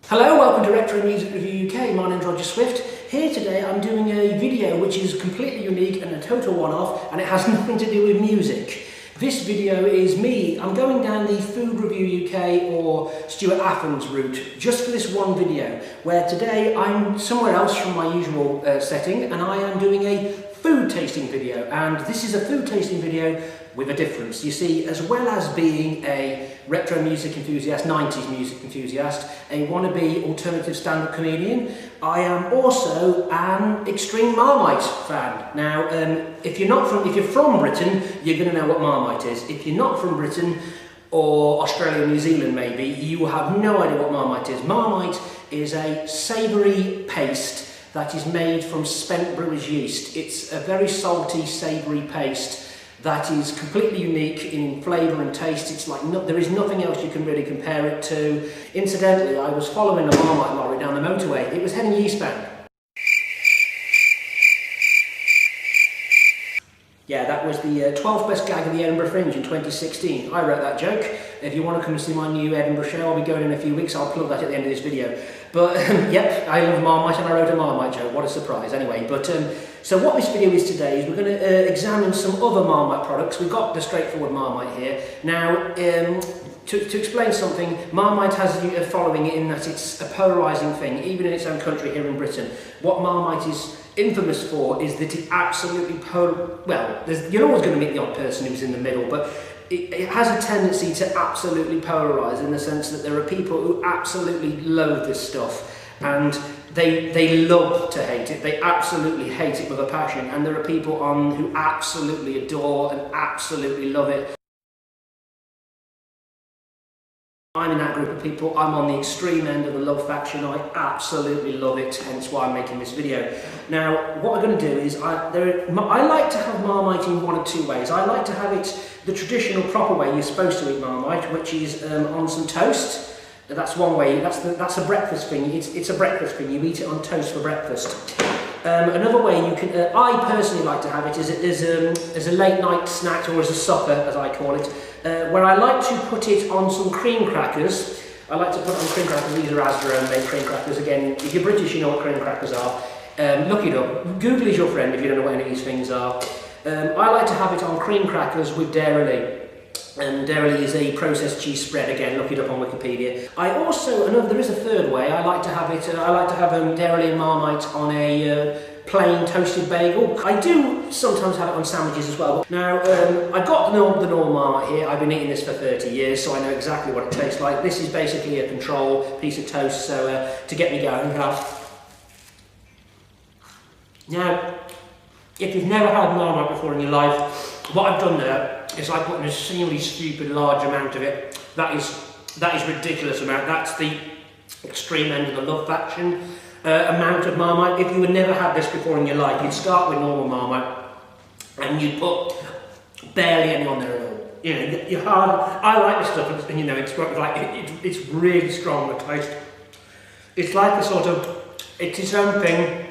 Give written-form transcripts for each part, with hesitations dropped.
Hello, welcome to Retro Music Review UK. My name's Roger Swift. Here today I'm doing a video which is completely unique and a total one-off, and it has nothing to do with music. This video is me. I'm going down the Food Review UK or Stuart Athens route just for this one video, where today I'm somewhere else from my usual setting, and I am doing a food tasting video. And this is a food tasting video with a difference. You see, as well as being a retro music enthusiast, 90s music enthusiast, a wannabe alternative stand-up comedian, I am also an extreme Marmite fan. Now, if you're from Britain, you're going to know what Marmite is. If you're not from Britain, or Australia, New Zealand maybe, you will have no idea what Marmite is. Marmite is a savoury paste that is made from spent brewer's yeast. It's a very salty, savoury paste that is completely unique in flavour and taste. It's like there is nothing else you can really compare it to. Incidentally, I was following a Marmite lorry down the motorway. It was heading eastbound. Yeah, that was the 12th best gag of the Edinburgh Fringe in 2016. I wrote that joke. If you want to come and see my new Edinburgh show, I'll be going in a few weeks. I'll plug that at the end of this video. But yep, I love Marmite and I wrote a Marmite joke. What a surprise. Anyway, but so what this video is today is we're going to examine some other Marmite products. We've got the straightforward Marmite here. Now, to explain something, Marmite has a following in that it's a polarising thing, even in its own country here in Britain. What Marmite is infamous for is that it absolutely you're always going to meet the odd person who's in the middle, but it has a tendency to absolutely polarise in the sense that there are people who absolutely loathe this stuff and they love to hate it. They absolutely hate it with a passion, and there are people who absolutely adore and absolutely love it. I'm in that group of people. I'm on the extreme end of the love faction. I absolutely love it, hence why I'm making this video. Now, what I'm going to do is, I like to have Marmite in one of two ways. I like to have it the traditional, proper way you're supposed to eat Marmite, which is on some toast. That's one way. That's a breakfast thing. It's a breakfast thing. You eat it on toast for breakfast. Another way you can, I personally like to have it as a late night snack, or as a supper, as I call it, where I like to put it on some cream crackers. I like to put it on cream crackers. These are Asda homemade cream crackers. Again, if you're British, you know what cream crackers are. Look it up. Google is your friend if you don't know what any of these things are. I like to have it on cream crackers with dairy. And dairy is a processed cheese spread. Again, look it up on Wikipedia. I also, there is a third way. I like to have it. I like to have dairy and Marmite on a plain toasted bagel. I do sometimes have it on sandwiches as well. Now, I've got the normal Marmite here. I've been eating this for 30 years, so I know exactly what it tastes like. This is basically a control piece of toast, so to get me going. Now, if you've never had Marmite before in your life, what I've done there is I put an extremely stupid large amount of it. That is ridiculous amount. That's the extreme end of the love faction amount of Marmite. If you had never had this before in your life, you'd start with normal Marmite and you'd put barely any on there at all. You know, you're hard. I like this stuff, and you know, it's really strong, the taste. It's like a sort of, it's its own thing.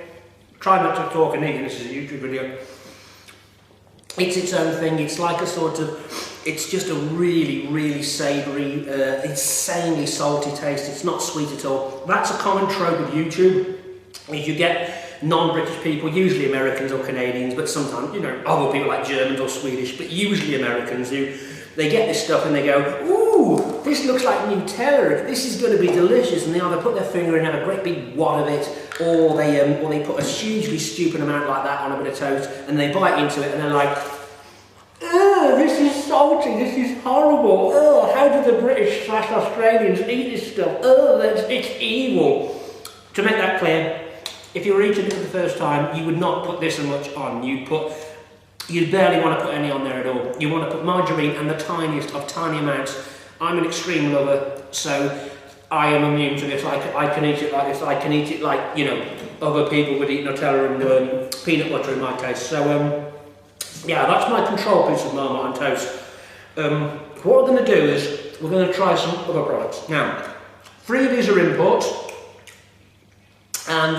Try not to talk and eat, this is a YouTube video. It's its own thing. It's like a sort of, it's just a really, really savoury, insanely salty taste. It's not sweet at all. That's a common trope of YouTube, is you get non-British people, usually Americans or Canadians, but sometimes, you know, other people like Germans or Swedish, but usually Americans they get this stuff and they go, ooh, this looks like Nutella, this is going to be delicious, and they either put their finger in and have a great big wad of it, or they put a hugely stupid amount like that on a bit of toast, and they bite into it and they're like, ugh, this is salty, this is horrible, ugh, how do the British / Australians eat this stuff, ugh, it's evil. To make that clear, if you were eating it for the first time, you would not put this much on. You'd barely want to put any on there at all. You want to put margarine and the tiniest of tiny amounts. I'm an extreme lover, so I am immune to this. I can eat it like this. I can eat it like, you know, other people would eat Nutella and peanut butter in my case. So, yeah, that's my control piece of Marmite on toast. What we're going to do is we're going to try some other products. Now, 3 of these are imports. And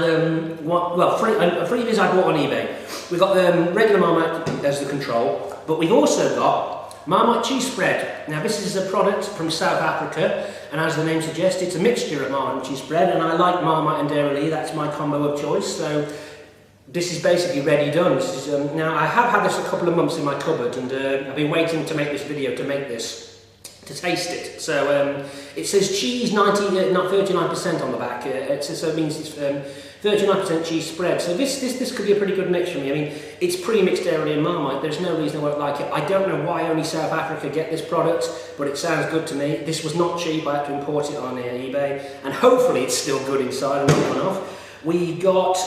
three of these I bought on eBay. We've got regular Marmite as the control, but we've also got Marmite cheese spread. Now this is a product from South Africa. and as the name suggests, it's a mixture of Marmite and cheese spread, and I like Marmite and Dairy, that's my combo of choice, so this is basically ready done. This is, now I have had this a couple of months in my cupboard, and I've been waiting to make this video to make this, to taste it. So it says cheese 39% on the back, so it means it's 39% cheese spread. So this could be a pretty good mix for me. I mean, it's pre-mixed Dairy and Marmite. There's no reason I won't like it. I don't know why only South Africa get this product, but it sounds good to me. This was not cheap. I had to import it on eBay, and hopefully it's still good inside and not gone off. We got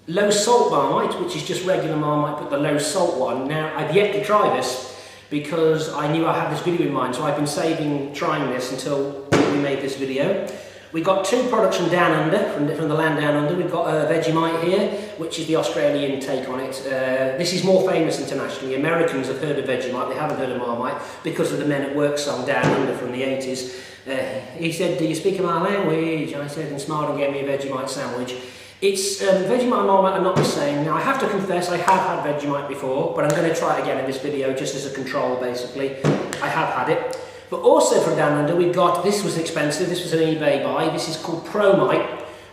low salt Marmite, which is just regular Marmite, but the low salt one. Now, I've yet to try this because I knew I had this video in mind, so I've been saving trying this until we made this video. We got two products from Down Under, from the land Down Under. We've got Vegemite here, which is the Australian take on it. This is more famous internationally. Americans have heard of Vegemite, they haven't heard of Marmite, because of the Men at Work song Down Under from the 80s. He said, "Do you speak my language?" I said, and smiled and gave me a Vegemite sandwich. It's Vegemite and Marmite are not the same. Now I have to confess I have had Vegemite before, but I'm going to try it again in this video just as a control basically. I have had it. But also from Down Under we've got, this was expensive, this was an eBay buy, this is called Promite,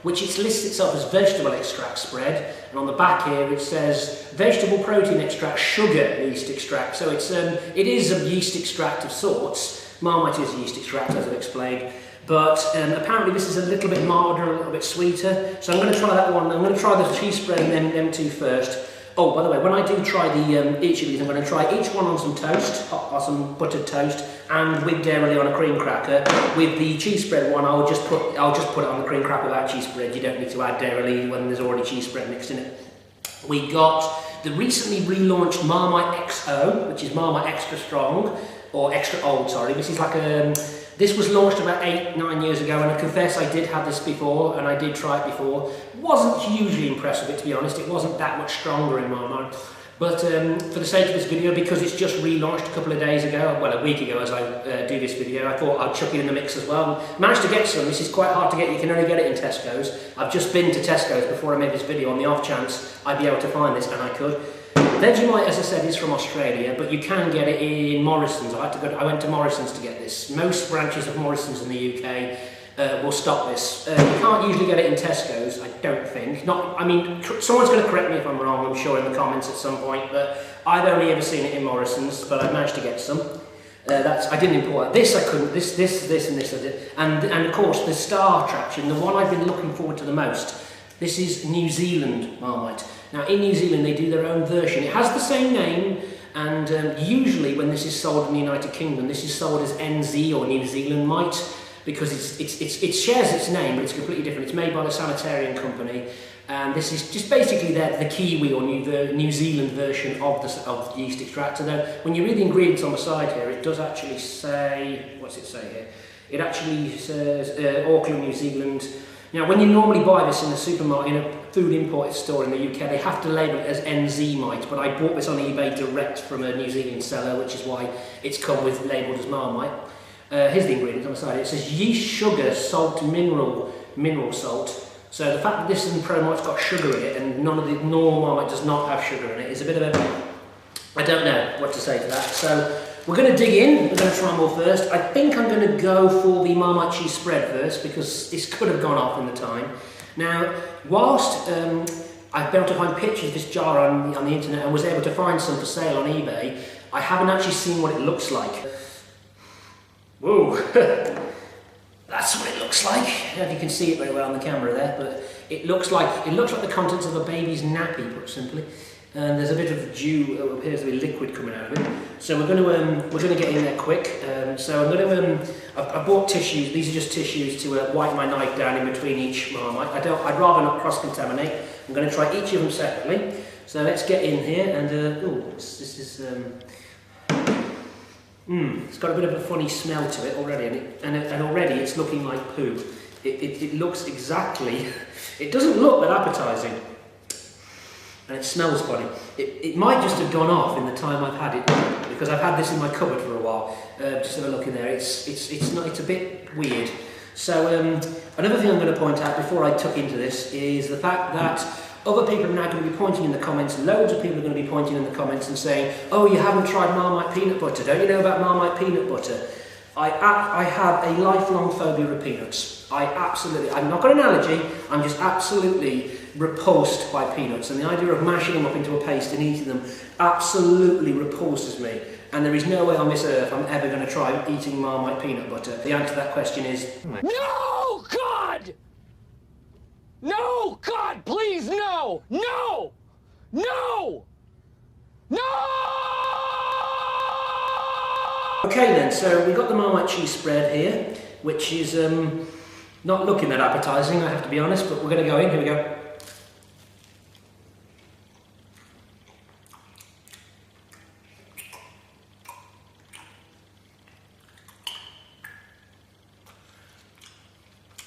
which it lists itself as vegetable extract spread, and on the back here it says vegetable protein extract, sugar yeast extract. So it is a yeast extract of sorts. Marmite is a yeast extract, as I've explained. But apparently this is a little bit milder, a little bit sweeter. So I'm going to try that one. I'm going to try the cheese spread and then them two first. Oh, by the way, when I do try each of these, I'm going to try each one on some toast, or some buttered toast, and with dairy on a cream cracker. With the cheese spread one, I'll just put it on the cream cracker without cheese spread. You don't need to add dairy when there's already cheese spread mixed in it. We got the recently relaunched Marmite XO, which is Marmite Extra Strong, or Extra Old, sorry. This is like a... This was launched about 8-9 years ago, and I confess I did have this before, and I did try it before. Wasn't hugely impressed with it, to be honest. It wasn't that much stronger in my mind. But for the sake of this video, because it's just relaunched a couple of days ago, well, a week ago as I do this video, I thought I'd chuck it in the mix as well. Managed to get some. This is quite hard to get. You can only get it in Tesco's. I've just been to Tesco's before I made this video on the off chance I'd be able to find this, and I could. Vegemite, as I said, is from Australia, but you can get it in Morrison's. I went to Morrison's to get this. Most branches of Morrison's in the UK will stock this. You can't usually get it in Tesco's, I don't think. I mean, someone's going to correct me if I'm wrong, I'm sure, in the comments at some point, but I've only ever seen it in Morrison's, but I've managed to get some. I didn't import it. This I couldn't. This and this I did. And of course, the star attraction, the one I've been looking forward to the most, this is New Zealand Marmite. Now in New Zealand they do their own version. It has the same name, and usually when this is sold in the United Kingdom, this is sold as NZ or New Zealand Mite, because it shares its name, but it's completely different. It's made by the Sanitarian Company, and this is just basically the Kiwi or New Zealand version of yeast extract. So when you read the ingredients on the side here, it does actually say, what's it say here? It actually says Auckland, New Zealand. Now, when you normally buy this in a supermarket, in a food imported store in the UK, they have to label it as NZ Mite, but I bought this on eBay direct from a New Zealand seller, which is why it's come with labelled as Marmite. Here's the ingredients on the side. It says yeast, sugar, salt, mineral salt. So the fact that this in Promite's got sugar in it, and none of the normal Marmite does not have sugar in it, is a bit of a... I don't know what to say to that. So we're going to dig in. We're going to try them all first. I think I'm going to go for the Marmite cheese spread first, because this could have gone off in the time. Now, whilst I've been able to find pictures of this jar on the internet and was able to find some for sale on eBay, I haven't actually seen what it looks like. Whoa, that's what it looks like. I don't know if you can see it very well on the camera there, but it looks like the contents of a baby's nappy, put simply. And there's a bit of dew, appears to be liquid coming out of it. So we're going to get in there quick. So I'm going to I bought tissues. These are just tissues to wipe my knife down in between each Marmite. I'd rather not cross-contaminate. I'm going to try each of them separately. So let's get in here and this is it's got a bit of a funny smell to it already, and already it's looking like poo. It looks exactly. It doesn't look that appetising. And it smells funny. It might just have gone off in the time I've had it, because I've had this in my cupboard for a while. Just have a look in there. It's a bit weird. So another thing I'm going to point out before I tuck into this is the fact that other people are now going to be pointing in the comments. Loads of people are going to be pointing in the comments and saying, "Oh, you haven't tried Marmite peanut butter. Don't you know about Marmite peanut butter?" I have a lifelong phobia of peanuts. I'm not got an allergy, I'm just absolutely repulsed by peanuts, and the idea of mashing them up into a paste and eating them absolutely repulses me. And there is no way on this earth I'm ever going to try eating Marmite peanut butter. The answer to that question is... No, God! No, God, please, no! No! No! No! Okay then, so we've got the Marmite cheese spread here, which is not looking that appetising, I have to be honest, but we're going to go in. Here we go.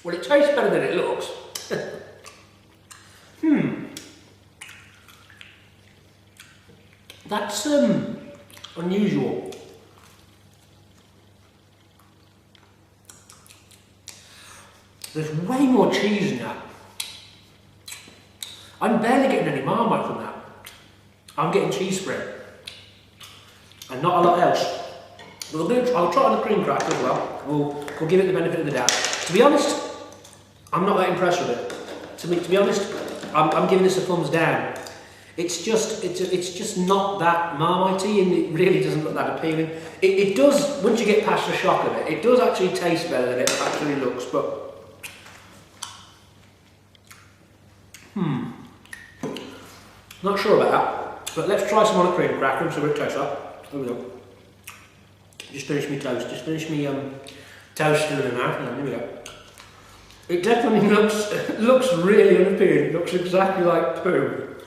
Well, it tastes better than it looks. That's unusual. There's way more cheese in that. I'm barely getting any Marmite from that. I'm getting cheese spread. And not a lot else. I'll try on the cream cracker as well. We'll give it the benefit of the doubt. To be honest, I'm not that impressed with it. To be honest, I'm giving this a thumbs down. It's just not that Marmite-y, and it really doesn't look that appealing. It does, once you get past the shock of it, it does actually taste better than it actually looks, but... Not sure about that, but let's try some on a cream cracker and see what it tastes like. Here we go. Just finish me toast. Just finish me toast still in the mouth. Here we go. It definitely looks really unappealing. It looks exactly like poo.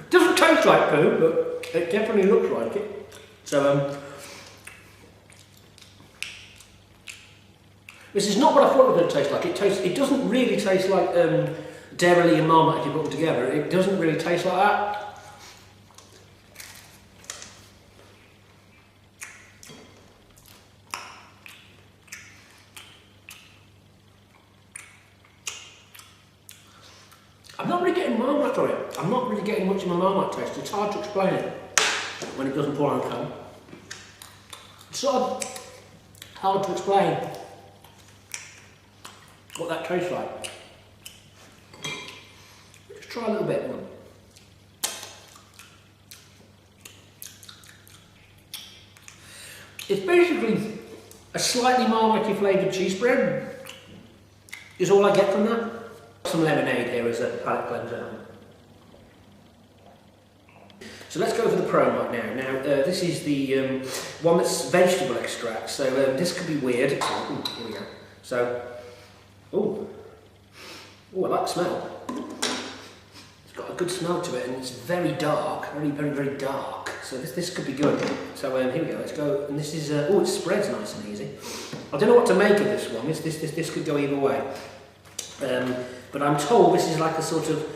Doesn't taste like poo, but it definitely looks like it. So this is not what I thought it was going to taste like. It doesn't really taste like Dairy and Marmite if you put them together. It doesn't really taste like that. I'm not really getting Marmite on it. I'm not really getting much of my Marmite taste. It's hard to explain it when it doesn't fall on the cone. It's sort of hard to explain what that tastes like. Let's try a little bit. It's basically a slightly Marmite flavoured cheese spread, is all I get from that. Some lemonade here as a palate cleanser. So let's go for the Promite now. Now this is the one that's vegetable extract, so this could be weird. Here we go. So, I like the smell. It's got a good smell to it, and it's very dark, very dark. So this could be good. So here we go. Let's go. And this is it spreads nice and easy. I don't know what to make of this one. This could go either way. But I'm told this is like a sort of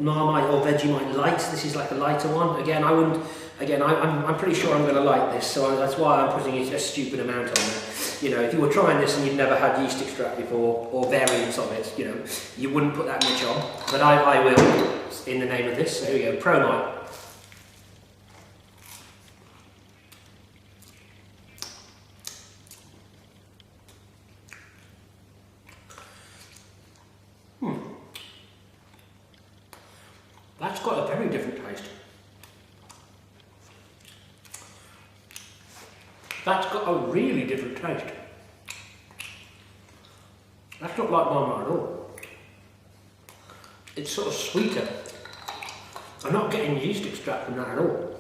Marmite or Vegemite light. This is like a lighter one. Again, I'm pretty sure I'm going to like this, so that's why I'm putting a stupid amount on there. You know, if you were trying this and you'd never had yeast extract before, or variants of it, you know, you wouldn't put that much on. But I will, in the name of this. So here we go, Promite. That's got a very different taste. That's got a really different taste. That's not like Marmite at all. It's sort of sweeter. I'm not getting yeast extract from that at all.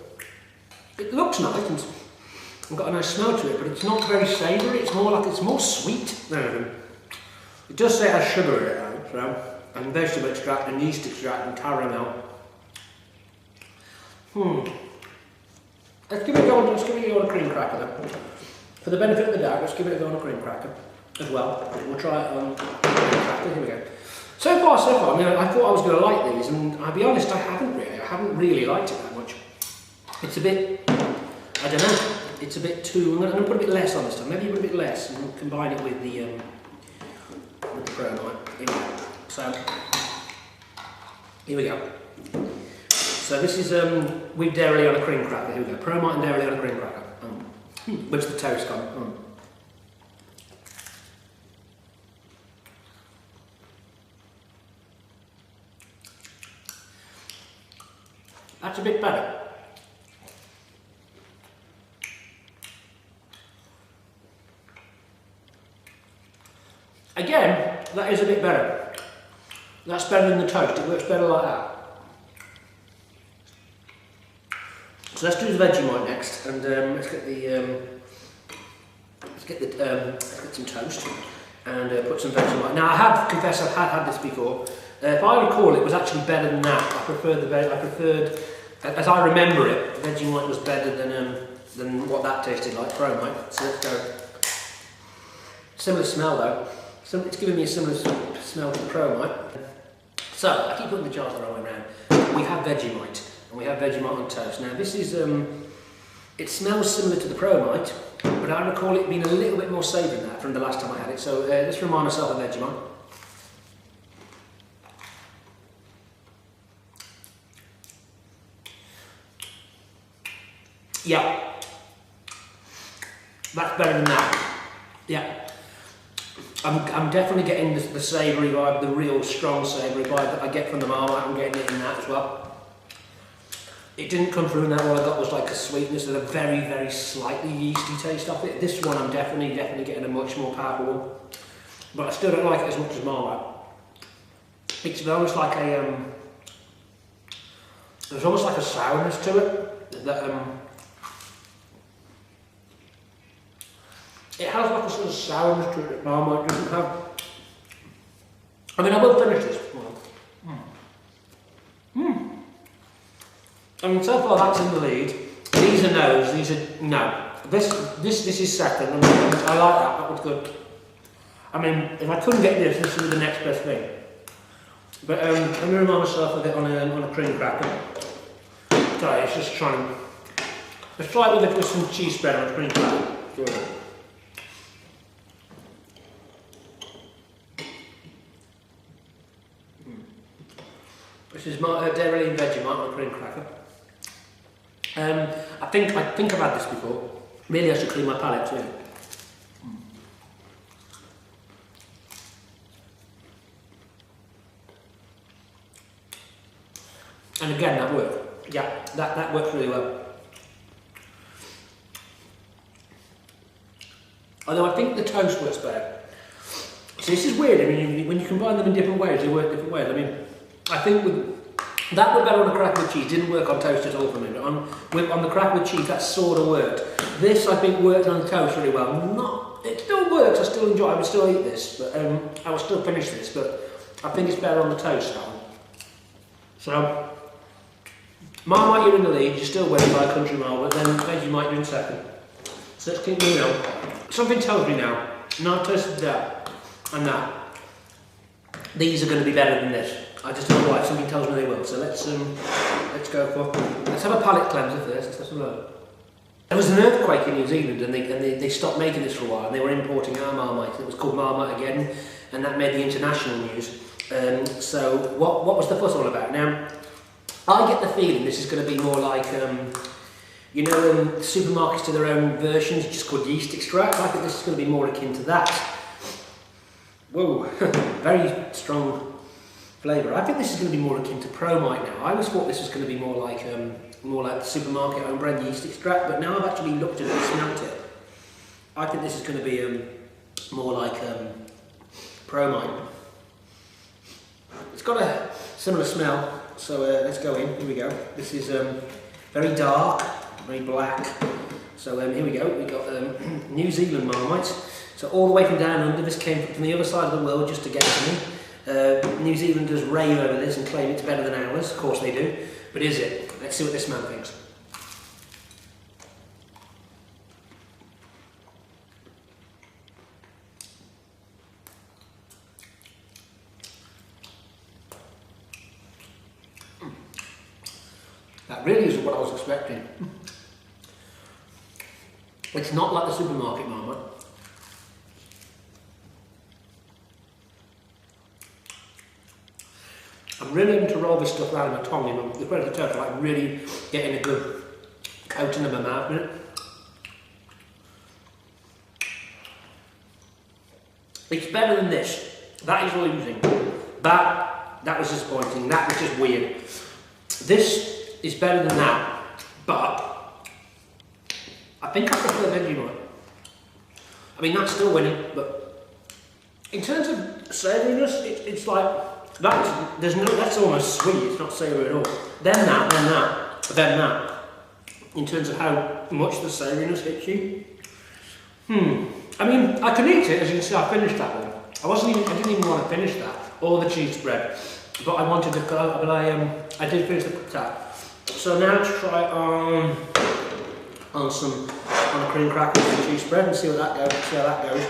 It looks nice and it's got a nice smell to it, but it's not very savoury. It's more sweet than anything. It does say it has sugar in it, so, and vegetable extract and yeast extract and caramel. Let's give it a go on a cream cracker then. For the benefit of the doubt, let's give it a go on a cream cracker as well. We'll try it on a cream cracker. Here we go. So far. I mean, I thought I was going to like these, and I'll be honest, I haven't really liked it that much. It's a bit, I don't know, it's a bit too, I'm going to put a bit less on this time, maybe put a bit less, and we'll combine it with the Promite. So, here we go. So this is with dairy on a cream cracker. Here we go. Promite and dairy on a cream cracker. Where's the toast gone? That's a bit better. Again, that is a bit better. That's better than the toast, it works better like that. So let's do the Vegemite next, and let's get some toast and put some Vegemite. Now I have to confess I've had this before. If I recall, it was actually better than that. I preferred, as I remember it, Vegemite was better than what that tasted like, Promite. So let's go. Similar smell though. So it's giving me a similar smell to the Promite. So I keep putting the jars the wrong way around. We have Vegemite. And we have Vegemite on toast. Now this is, it smells similar to the Promite, but I recall it being a little bit more savoury than that from the last time I had it. So let's remind myself of Vegemite. Yeah, that's better than that. Yeah, I'm definitely getting the savoury vibe, the real strong savoury vibe that I get from the Marmite. I'm getting it in that as well. It didn't come through in that. All I got was like a sweetness and a very, very slightly yeasty taste of it. This one I'm definitely getting a much more powerful one. But I still don't like it as much as Marmite. It's almost like a, there's almost like a sourness to it. That it has like a sort of sourness to it that Marmite doesn't have. I mean, I will finish this. I mean, so far that's in the lead. These are no's, these are no. This is second, and I like that, that was good. I mean, if I couldn't get this would be the next best thing. But let me remind myself of it on a cream cracker. Sorry, it's just trying. Let's try it with some cheese spread on a cream cracker. This is my dairy and Vegemite on a cream cracker. I think I've had this before. Maybe I should clean my palate too. And again, that worked. Yeah, that worked really well. Although I think the toast works better. So this is weird. I mean, when you combine them in different ways, they work different ways. I mean, I think that worked better on the cracker with cheese. Didn't work on toast at all for me. But on the cracker with cheese, that sort of worked. This, I think, worked on the toast really well. It still works. I still enjoy it. I would still eat this, but I will still finish this. But I think it's better on the toast now. So, Marmite, you're in the lead. You're still winning by a country mile, but then Vegemite, you're in second. So let's keep moving on. Something tells me now. I've tasted that and that. These are going to be better than this. I just don't know why. Something tells me they will. So let's go for. Let's have a palate cleanser first. Let's have a look. There was an earthquake in New Zealand, and they stopped making this for a while, and they were importing our Marmite. It was called Marmite again, and that made the international news. So what was the fuss all about? Now, I get the feeling this is going to be more like, you know, supermarkets do their own versions, just called yeast extract. I think this is going to be more akin to that. Whoa, very strong flavour. I think this is going to be more akin to Promite now. I always thought this was going to be more like the supermarket own brand yeast extract, but now I've actually looked at it and smelt it. I think this is going to be more like Promite. It's got a similar smell, so let's go in. Here we go. This is very dark, very black. So here we go. We got New Zealand Marmite. So all the way from down under. This came from the other side of the world just to get to me. New Zealanders rave over this and claim it's better than ours. Of course they do. But is it? Let's see what this man thinks. That really isn't what I was expecting. It's not like the supermarket Marmite. I'm really having to roll this stuff around in my tongue, and the bread of the toast, like really getting a good coating in my mouth with it. It's better than this. That is losing. That was disappointing. That was just weird. This is better than that, but I think I prefer Vegemite. I mean, that's still winning, but in terms of savouriness, it's like, that's almost sweet, it's not savoury at all. Then that, then that. In terms of how much the savouriness hits you. I mean, I can eat it, as you can see, I finished that one. I didn't even want to finish that, or the cheese spread, but I wanted to go, but I did finish that. So now let's try it on a cream cracker with the cheese spread and see how that goes.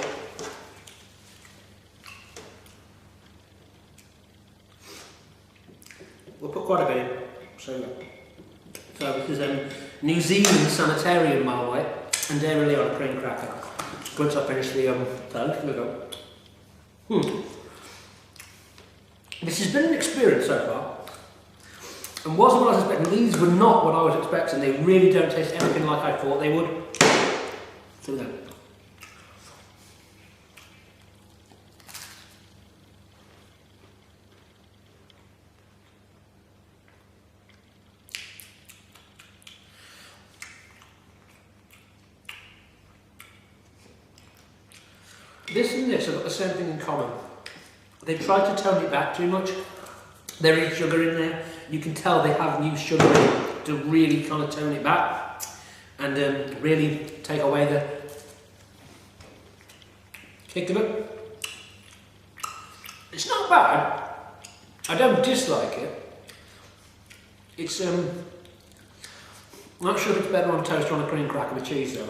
We'll put quite a bit in. So this is New Zealand Sanitarium Marmite and dairy on a cream cracker. Once I finish the toast, here we go. This has been an experience so far. And wasn't what I was expecting. These were not what I was expecting. They really don't taste anything like I thought they would. So there. This and this have got the same thing in common. They tried to tone it back too much. There is sugar in there. You can tell they have used sugar in to really kind of tone it back and really take away the kick of it. It's not bad. I don't dislike it. It's I'm not sure if it's better on toast or on a cream cracker with cheese though.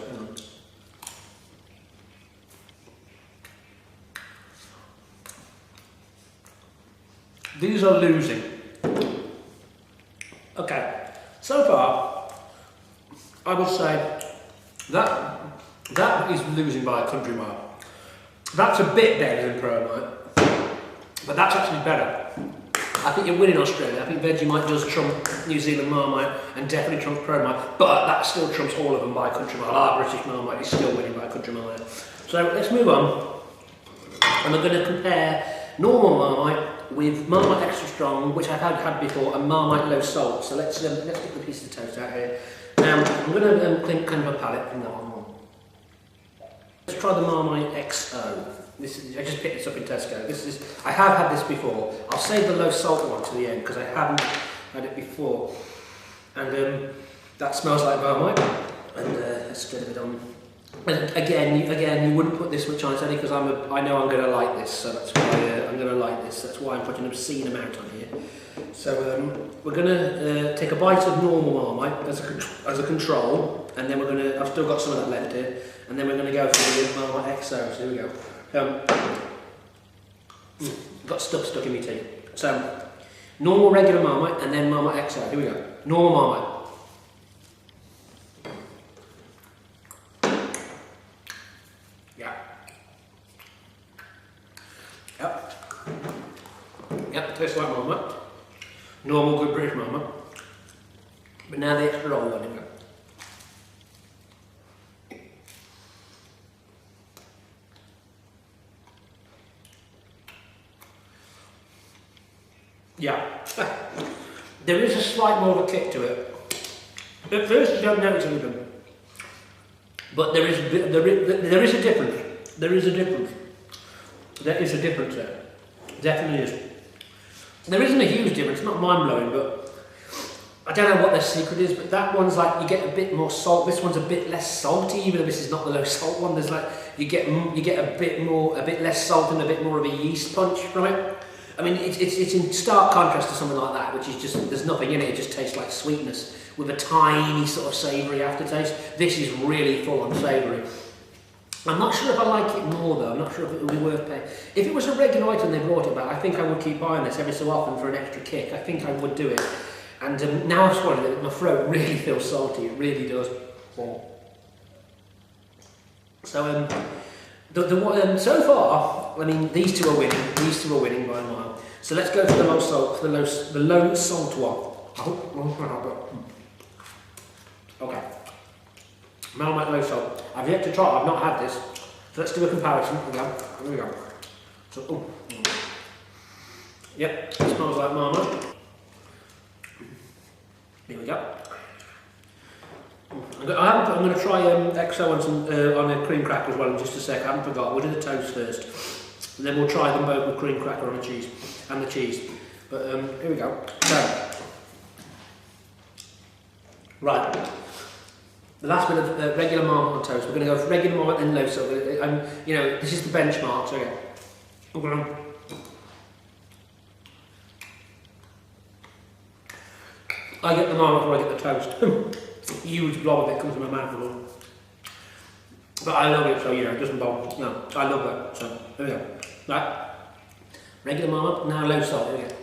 These are losing. Okay, so far, I would say that is losing by a country mile. That's a bit better than Promite, but that's actually better. I think you're winning Australia. I think Vegemite does trump New Zealand Marmite and definitely trumps Promite, but that still trumps all of them by a country mile. Our British Marmite is still winning by a country mile. So let's move on, and we're going to compare normal Marmite with Marmite Extra Strong, which I've had before, and Marmite Low Salt. So let's get the piece of toast out here. Now I'm going to clean my palette from that one. Let's try the Marmite XO. I just picked this up in Tesco. I have had this before. I'll save the low salt one to the end because I haven't had it before. And that smells like Marmite. And let's get it on. And again, you wouldn't put this with Chinese because I know I'm going to like this, so that's why I'm going to like this. That's why I'm putting an obscene amount on here. So we're going to take a bite of normal Marmite as a control, and then I've still got some of that left here, and then we're going to go for the Marmite XO. So here we go. Got stuff stuck in my teeth. So normal regular Marmite, and then Marmite XO. Here we go. Normal Marmite. Yep, tastes like Marmite. Normal good British Marmite. But now the extra roll one, anyway. Yeah. There is a slight more of a kick to it. At first you don't notice anything. But there is a difference. There is a difference. There is a difference there. Definitely is. There isn't a huge difference, not mind-blowing, but I don't know what their secret is, but that one's like, you get a bit more salt, this one's a bit less salty, even though this is not the low salt one. There's like, you get a bit less salt and a bit more of a yeast punch from it. I mean, it's in stark contrast to something like that, which is just, there's nothing in it, it just tastes like sweetness, with a tiny sort of savoury aftertaste. This is really full on savoury. I'm not sure if I like it more though, I'm not sure if it would be worth paying. If it was a regular item they brought it back, I think I would keep buying this every so often for an extra kick. I think I would do it. And now I've swallowed it, my throat really feels salty, it really does. So, so far, I mean, these two are winning by a mile. So let's go for the low salt, the low salt one. Okay. Marmite low salt. I've yet to try, I've not had this. So let's do a comparison. Here we go. So, Yep, it smells like Marmite. Here we go. I'm going to try XO on some on a cream cracker as well in just a sec. I haven't forgot. We'll do the toast first, and then we'll try them both with cream cracker and cheese and the cheese. But here we go. So, right. The last bit of regular Marmite on toast. We're going to go for regular Marmite and low salt. You know, this is the benchmark. So yeah, we're going to. I get the Marmite before I get the toast. Huge blob of it comes in my mouth. But I love it, so you know, it doesn't bother. No, I love that. So there we go. Right. Regular Marmite, now low salt. There we go.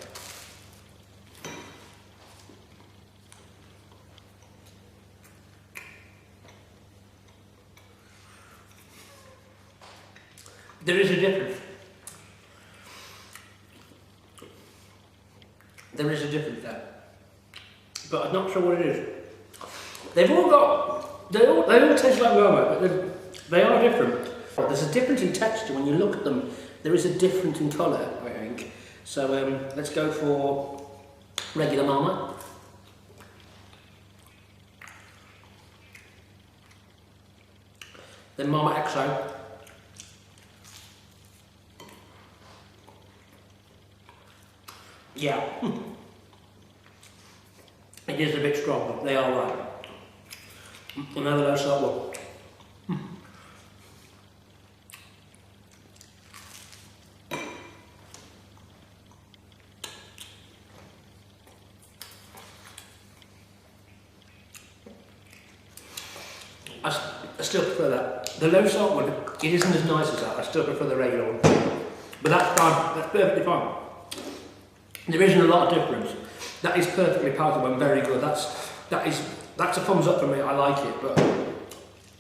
There is a difference. There is a difference there. But I'm not sure what it is. They've all got, they all taste like Marmite, but they are different. There's a difference in texture when you look at them. There is a difference in colour, I think. So let's go for regular Marmite. Then Marmite XO. Yeah. It is a bit strong, but they are right. Another low salt one. I still prefer that. The low salt one, it isn't as nice as that. I still prefer the regular one. But that's fine. That's perfectly fine. There isn't a lot of difference. That is perfectly palatable and very good. That's a thumbs up for me. I like it, but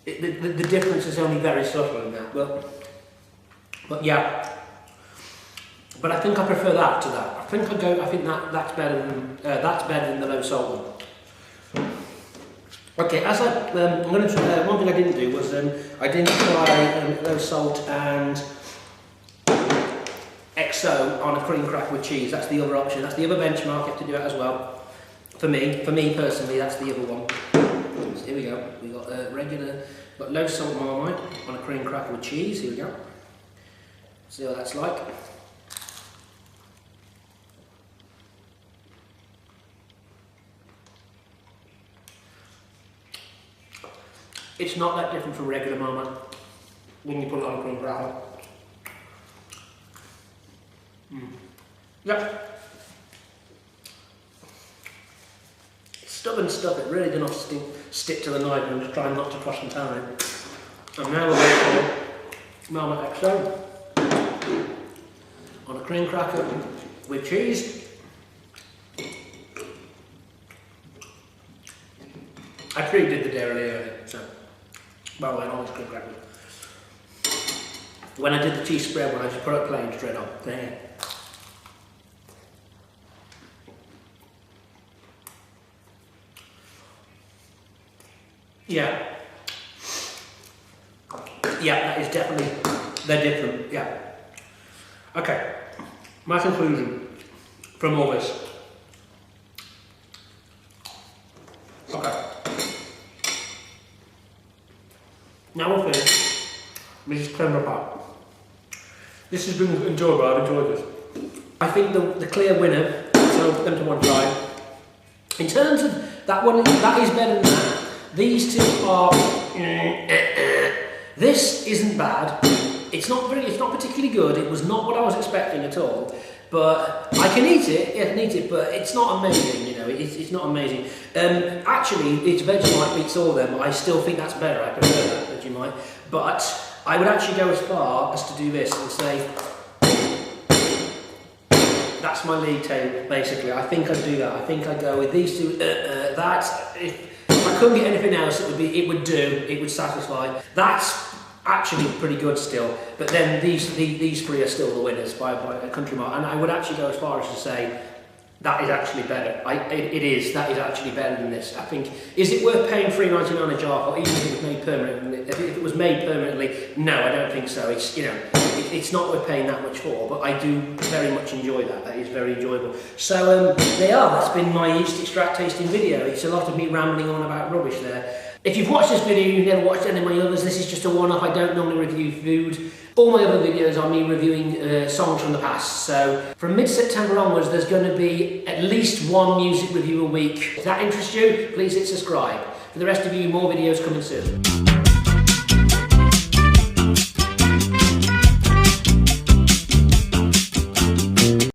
the difference is only very subtle in that. But yeah. But I think I prefer that to that. I think that's better than the low salt one. Okay, as I'm going to try. One thing I didn't do was I didn't try low salt and XO on a cream cracker with cheese. That's the other option. That's the other benchmark. You have to do it as well. For me personally, that's the other one. So here we go. We got got low salt Marmite on a cream cracker with cheese. Here we go. See what that's like. It's not that different from regular Marmite when you put it on a cream cracker. Yep. Stubborn stuff, it really does not stick to the knife. I'm just trying not to cross the time. And now we're going for Marmite XO on a cream cracker with cheese. I pre-did the dairy earlier, so by the way, on this cream cracker. When I did the cheese spread one, I just put it plain straight on. There. Yeah. Yeah, that is definitely, they're different, yeah. Okay, my conclusion from all this. Okay. Now we're finished. This is creme apart. This has been enjoyable, I've enjoyed this. I think the clear winner, so them to one side. In terms of that one, that is better than that. These two are. This isn't bad. It's not particularly good. It was not what I was expecting at all. But I can eat it. Yeah, I can eat it. But it's not amazing. You know, it's not amazing. Actually, it's Vegemite beats all of them. I still think that's better. I prefer that Vegemite. But I would actually go as far as to do this and say that's my league table. Basically, I think I'd do that. I think I'd go with these two. If I couldn't get anything else, it would satisfy. That's actually pretty good still, but then these three are still the winners by a country mile. And I would actually go as far as to say That is actually better. It is. That is actually better than this. I think. Is it worth paying $3.99 a jar for, even if it was made permanently? If it was made permanently, no, I don't think so. It's, you know, it's not worth paying that much for. But I do very much enjoy that. That is very enjoyable. So that's been my yeast extract tasting video. It's a lot of me rambling on about rubbish there. If you've watched this video, you've never watched any of my others, this is just a one-off. I don't normally review food. All my other videos are me reviewing songs from the past. So from mid-September onwards, there's going to be at least one music review a week. If that interests you, please hit subscribe. For the rest of you, more videos coming soon.